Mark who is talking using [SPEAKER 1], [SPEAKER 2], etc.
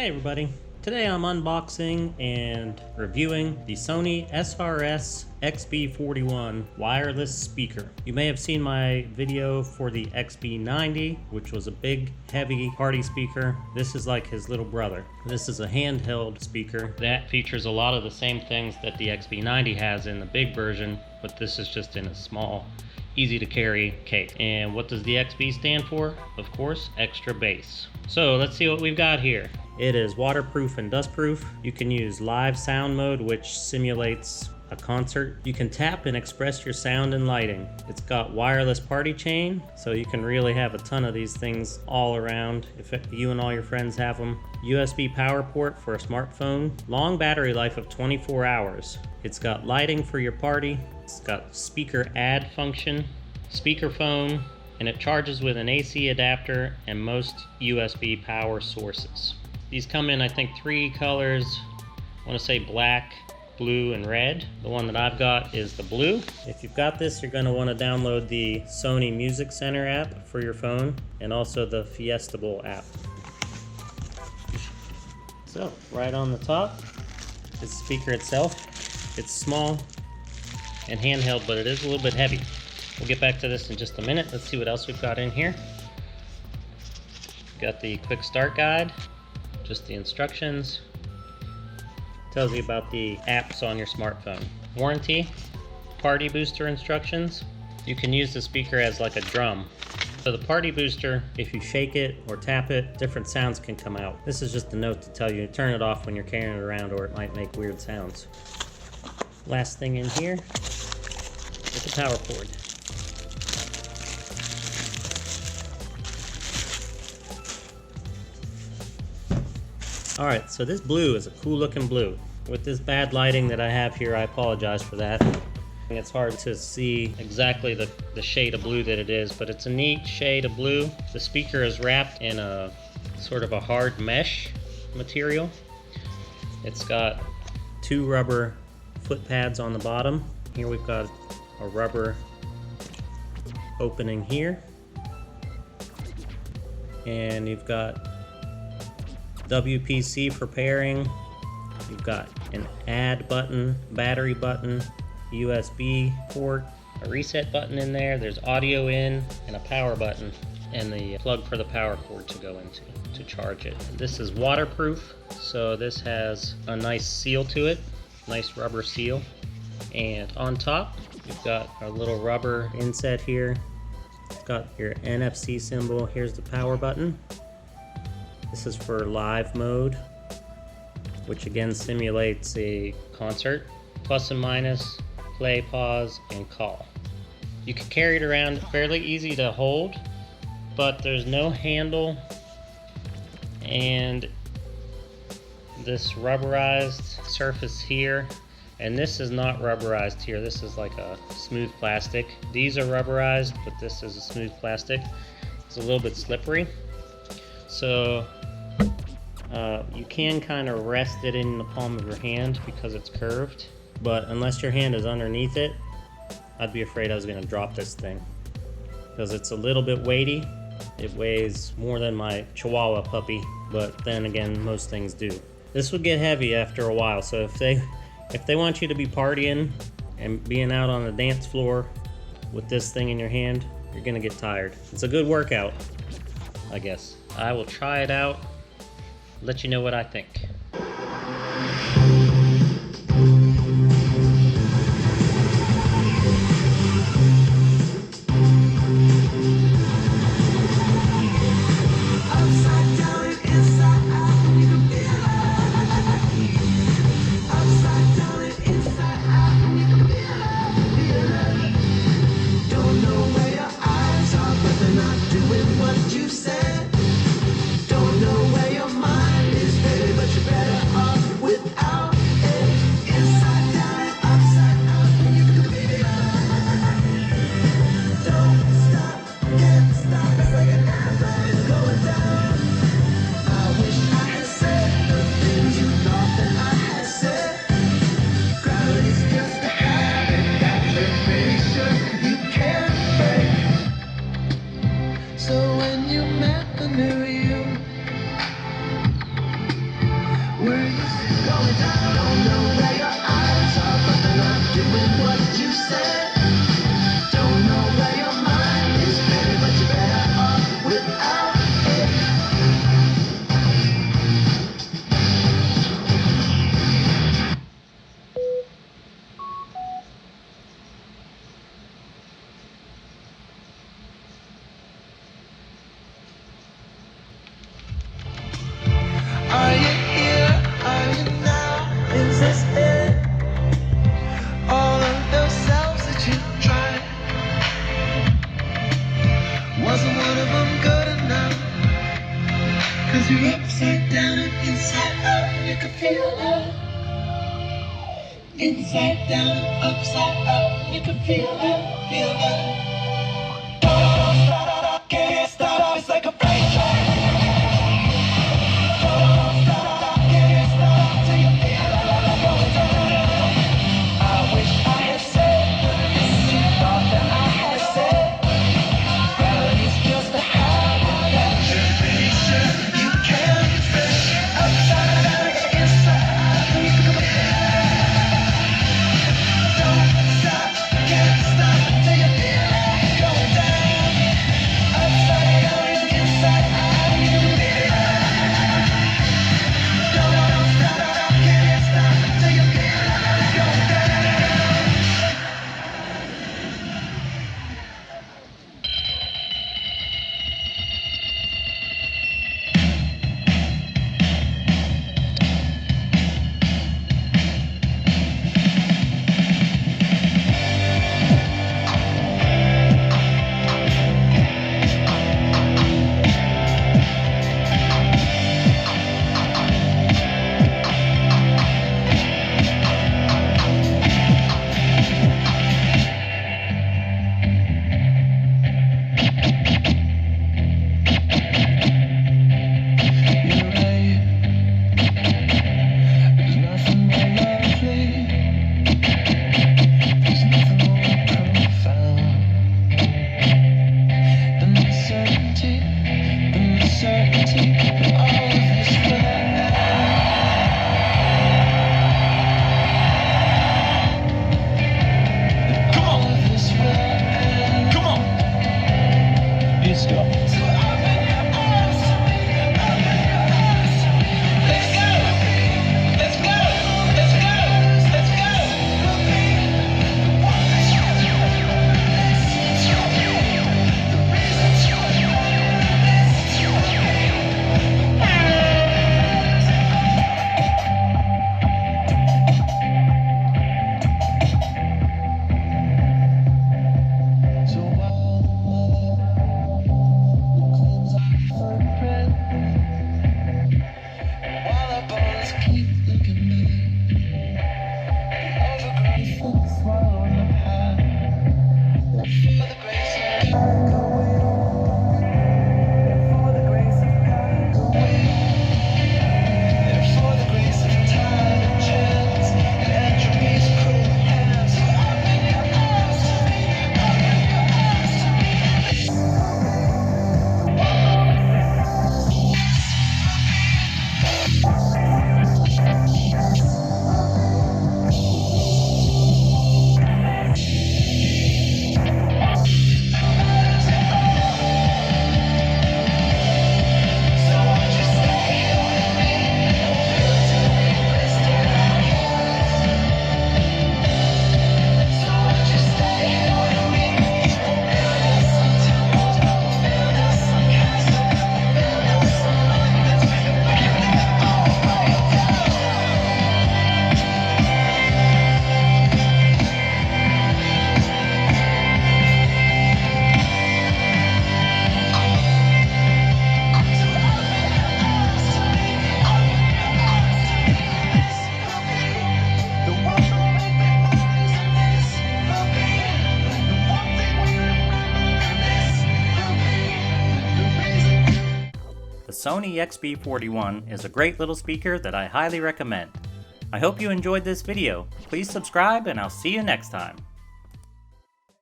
[SPEAKER 1] Hey everybody, today I'm unboxing and reviewing the Sony SRS XB41 wireless speaker. You may have seen my video for the XB90, which was a big, heavy party speaker. This is like his little brother. This is a handheld speaker that features a lot of the same things that the XB90 has in the big version, but this is just in a small, easy to carry case. And what does the XB stand for? Of course, extra bass. So let's see what we've got here. It is waterproof and dustproof. You can use live sound mode, which simulates a concert. You can tap and express your sound and lighting. It's got wireless party chain, so you can really have a ton of these things all around if you and all your friends have them. USB power port for a smartphone. Long battery life of 24 hours. It's got lighting for your party. It's got speaker add function, speakerphone, and it charges with an AC adapter and most USB power sources. These come in, I think, 3 colors. I want to say black, blue, and red. The one that I've got is the blue. If you've got this, you're going to want to download the Sony Music Center app for your phone and also the Fiestable app. So, right on the top is the speaker itself. It's small and handheld, but it is a little bit heavy. We'll get back to this in just a minute. Let's see what else we've got in here. Got the quick start guide, just the instructions. Tells you about the apps on your smartphone. Warranty, party booster instructions. You can use the speaker as like a drum. So the party booster, if you shake it or tap it, different sounds can come out. This is just a note to tell you to turn it off when you're carrying it around or it might make weird sounds. Last thing in here is the power cord. Alright, so this blue is a cool looking blue. With this bad lighting that I have here, I apologize for that. It's hard to see exactly the shade of blue that it is, but it's a neat shade of blue. The speaker is wrapped in a sort of a hard mesh material. It's got 2 rubber foot pads on the bottom. Here we've got a rubber opening here. And you've got WPC for pairing. You've got an add button, battery button, USB port, a reset button in there. There's audio in and a power button and the plug for the power cord to go into to charge it. This is waterproof, so this has a nice seal to it, nice rubber seal. And on top, you've got a little rubber inset here. It's got your NFC symbol. Here's the power button. This is for live mode, which again simulates a concert. Plus and minus, play, pause, and call. You can carry it around, fairly easy to hold, but there's no handle. And this rubberized surface here, and this is not rubberized here. This is like a smooth plastic. These are rubberized, but this is a smooth plastic. It's a little bit slippery. So you can kind of rest it in the palm of your hand because it's curved, but unless your hand is underneath it, I'd be afraid I was going to drop this thing because it's a little bit weighty. It weighs more than my Chihuahua puppy, but then again, most things do. This would get heavy after a while, so if they want you to be partying and being out on the dance floor with this thing in your hand, you're going to get tired. It's a good workout, I guess. I will try it out, let you know what I think.
[SPEAKER 2] Don't know where your mind is, baby, but you better feel it. Inside down, upside up, you can feel it, feel it. Don't stop, can't stop, it's like a break track. Don't stop, can't stop till you feel it going down. I wish I had said this, you thought that I had said. Reality's just a habit that you're pretty sure you can't fix. Upside down, inside out, you can feel it.
[SPEAKER 1] The Sony XB41 is a great little speaker that I highly recommend. I hope you enjoyed this video. Please subscribe and I'll see you next time.